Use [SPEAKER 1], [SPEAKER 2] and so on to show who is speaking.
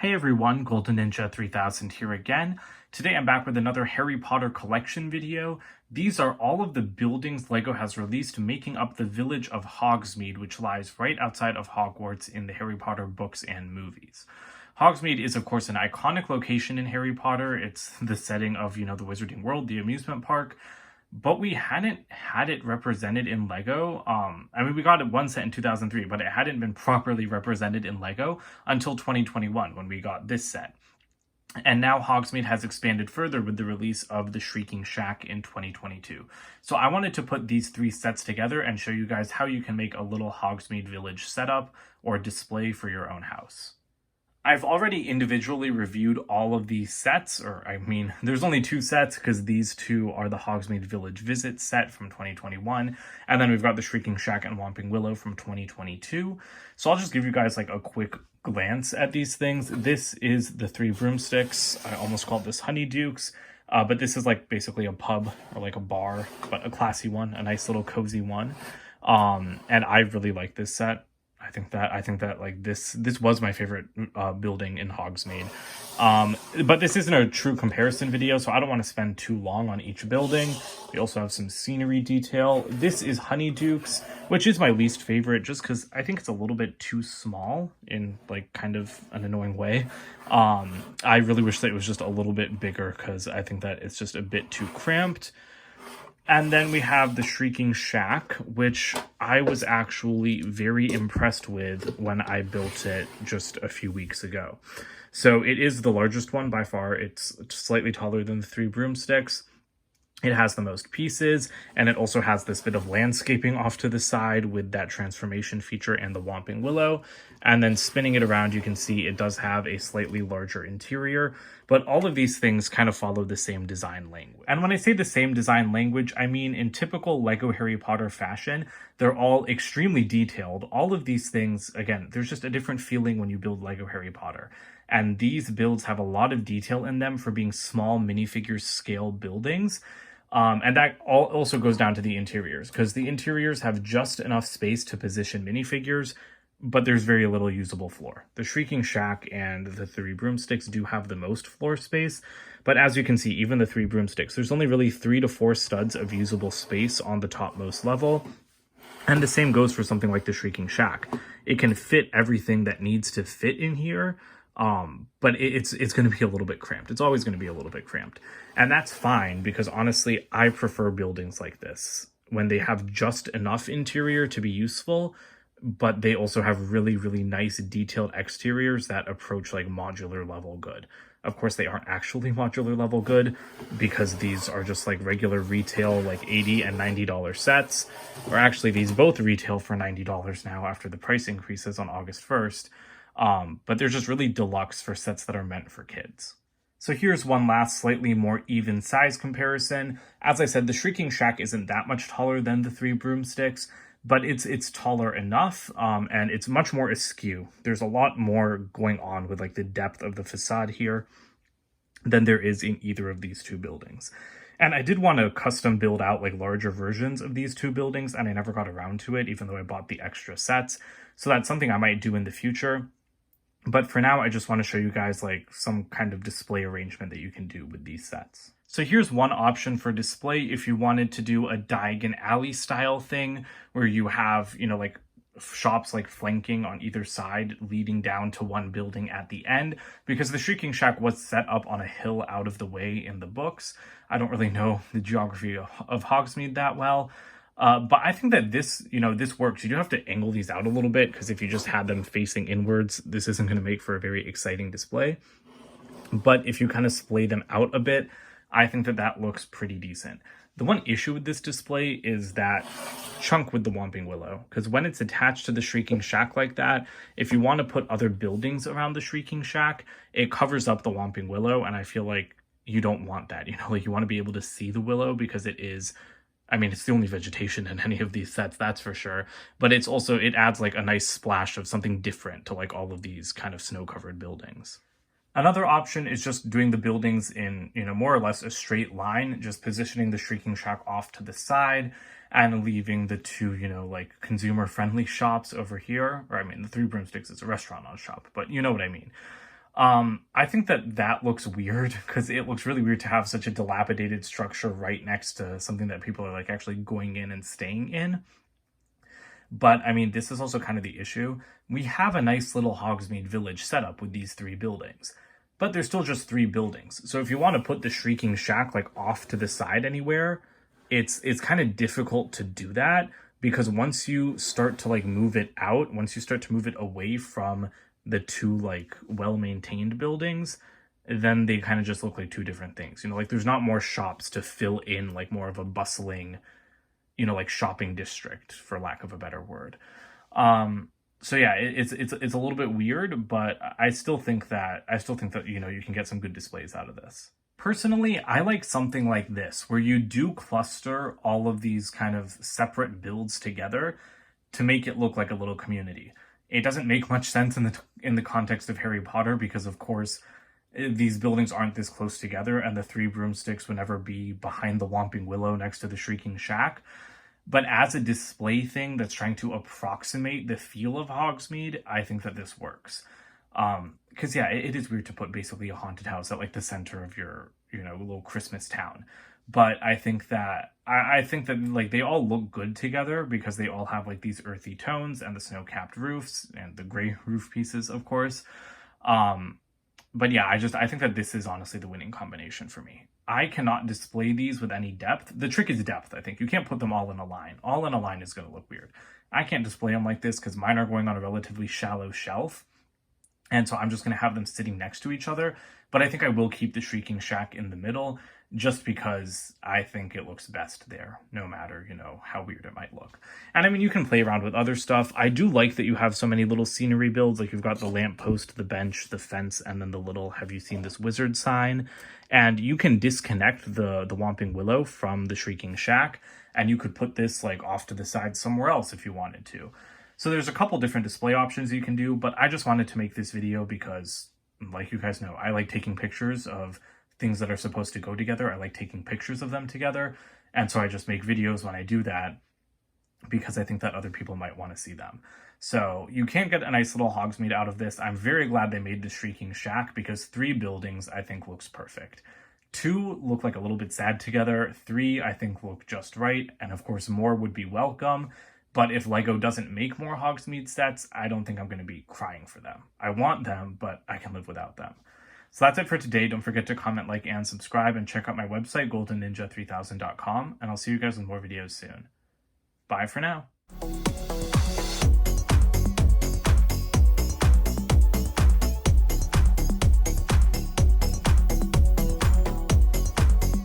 [SPEAKER 1] Hey everyone, Golden Ninja 3000 here again. Today I'm back with another Harry Potter collection video. These are all of the buildings LEGO has released making up the village of Hogsmeade, which lies right outside of Hogwarts in the Harry Potter books and movies. Hogsmeade is of course an iconic location in Harry Potter. It's the setting of, the Wizarding World, the amusement park. But we hadn't had it represented in LEGO. We got it one set in 2003, but it hadn't been properly represented in LEGO until 2021 when we got this set. And now Hogsmeade has expanded further with the release of the Shrieking Shack in 2022. So I wanted to put these three sets together and show you guys how you can make a little Hogsmeade village setup or display for your own house. I've already individually reviewed all of these sets, there's only two sets because these two are the Hogsmeade Village Visit set from 2021, and then we've got the Shrieking Shack and Whomping Willow from 2022. So I'll just give you guys like a quick glance at these things. This is the three Broomsticks. I almost called this Honeydukes, but this is like basically a pub or like a bar, but a classy one, a nice little cozy one. And I really like this set. I think that like this was my favorite building in Hogsmeade. But this isn't a true comparison video, so I don't want to spend too long on each building. We also have some scenery detail. This is Honeydukes, which is my least favorite just because I think it's a little bit too small in like kind of an annoying way. I really wish that it was just a little bit bigger because I think that it's just a bit too cramped. And then we have the Shrieking Shack, which I was actually very impressed with when I built it just a few weeks ago. So it is the largest one by far. It's slightly taller than the three Broomsticks. It has the most pieces, and it also has this bit of landscaping off to the side with that transformation feature and the Whomping Willow. And then spinning it around, you can see it does have a slightly larger interior, but all of these things kind of follow the same design language. And when I say the same design language, I mean in typical LEGO Harry Potter fashion, they're all extremely detailed. All of these things, again, there's just a different feeling when you build LEGO Harry Potter. And these builds have a lot of detail in them for being small minifigure scale buildings. And that also goes down to the interiors, because the interiors have just enough space to position minifigures, but there's very little usable floor. The Shrieking Shack and the three Broomsticks do have the most floor space, but as you can see, even the three Broomsticks, there's only really 3 to 4 studs of usable space on the topmost level. And the same goes for something like the Shrieking Shack. It can fit everything that needs to fit in here, but it's going to be a little bit cramped. It's always going to be a little bit cramped. And that's fine, because honestly, I prefer buildings like this when they have just enough interior to be useful, but they also have really, really nice detailed exteriors that approach like modular level good. Of course, they aren't actually modular level good because these are just like regular retail, like $80 and $90 sets, or actually these both retail for $90 now after the price increases on August 1st. But they're just really deluxe for sets that are meant for kids. So here's one last slightly more even size comparison. As I said, the Shrieking Shack isn't that much taller than the three Broomsticks, but it's taller enough, and it's much more askew. There's a lot more going on with like the depth of the facade here than there is in either of these two buildings. And I did want to custom build out like larger versions of these two buildings, and I never got around to it, even though I bought the extra sets. So that's something I might do in the future. But for now, I just want to show you guys like some kind of display arrangement that you can do with these sets. So here's one option for display if you wanted to do a Diagon Alley style thing where you have, like shops like flanking on either side leading down to one building at the end, because the Shrieking Shack was set up on a hill out of the way in the books. I don't really know the geography of Hogsmeade that well. But I think that this works. You do have to angle these out a little bit, because if you just had them facing inwards, this isn't going to make for a very exciting display. But if you kind of splay them out a bit, I think that looks pretty decent. The one issue with this display is that chunk with the Whomping Willow, because when it's attached to the Shrieking Shack like that, if you want to put other buildings around the Shrieking Shack, it covers up the Whomping Willow, and I feel like you don't want that. Like you want to be able to see the willow, because it is, it's the only vegetation in any of these sets, that's for sure. But it's also, it adds like a nice splash of something different to like all of these kind of snow-covered buildings. Another option is just doing the buildings in, more or less a straight line, just positioning the Shrieking Shack off to the side and leaving the two, like consumer-friendly shops over here. Or the three Broomsticks is a restaurant, not a shop, but you know what I mean. I think that that looks weird because it looks really weird to have such a dilapidated structure right next to something that people are like actually going in and staying in. But I mean, this is also kind of the issue. We have a nice little Hogsmeade village set up with these three buildings, but there's still just three buildings. So if you want to put the Shrieking Shack like off to the side anywhere, it's kind of difficult to do that because once you start to like move it out, once you start to move it away from the two like well-maintained buildings, then they kind of just look like two different things. You know, like there's not more shops to fill in like more of a bustling, you know, like shopping district, for lack of a better word. So yeah, it's a little bit weird, but I still think that you know, you can get some good displays out of this. Personally, I like something like this where you do cluster all of these kind of separate builds together to make it look like a little community. It doesn't make much sense in the context of Harry Potter because of course these buildings aren't this close together, and the three broomsticks would never be behind the Whomping Willow next to the Shrieking Shack. But as a display thing that's trying to approximate the feel of Hogsmeade, I think that this works. Because yeah, it is weird to put basically a haunted house at like the center of your, you know, little Christmas town. But I think that I think that like they all look good together because they all have like these earthy tones and the snow-capped roofs and the gray roof pieces, of course. But yeah, I think that this is honestly the winning combination for me. I cannot display these with any depth. The trick is depth, I think. You can't put them all in a line. All in a line is going to look weird. I can't display them like this because mine are going on a relatively shallow shelf. And so I'm just going to have them sitting next to each other. But I think I will keep the Shrieking Shack in the middle just because I think it looks best there, no matter, you know, how weird it might look. And I mean, you can play around with other stuff. I do like that you have so many little scenery builds. Like you've got the lamppost, the bench, the fence, and then the little, have you seen this wizard sign? And you can disconnect the Whomping Willow from the Shrieking Shack, and you could put this like off to the side somewhere else if you wanted to. So there's a couple different display options you can do, but I just wanted to make this video because, like you guys know, I like taking pictures of things that are supposed to go together. I like taking pictures of them together, and so I just make videos when I do that because I think that other people might want to see them. So you can get a nice little Hogsmeade out of this. I'm very glad they made the Shrieking Shack because 3 buildings I think looks perfect. 2 look like a little bit sad together. 3 I think look just right, and of course more would be welcome. But if LEGO doesn't make more Hogsmeade sets, I don't think I'm going to be crying for them. I want them, but I can live without them. So that's it for today. Don't forget to comment, like, and subscribe, and check out my website, goldenninja3000.com, and I'll see you guys with more videos soon. Bye for now.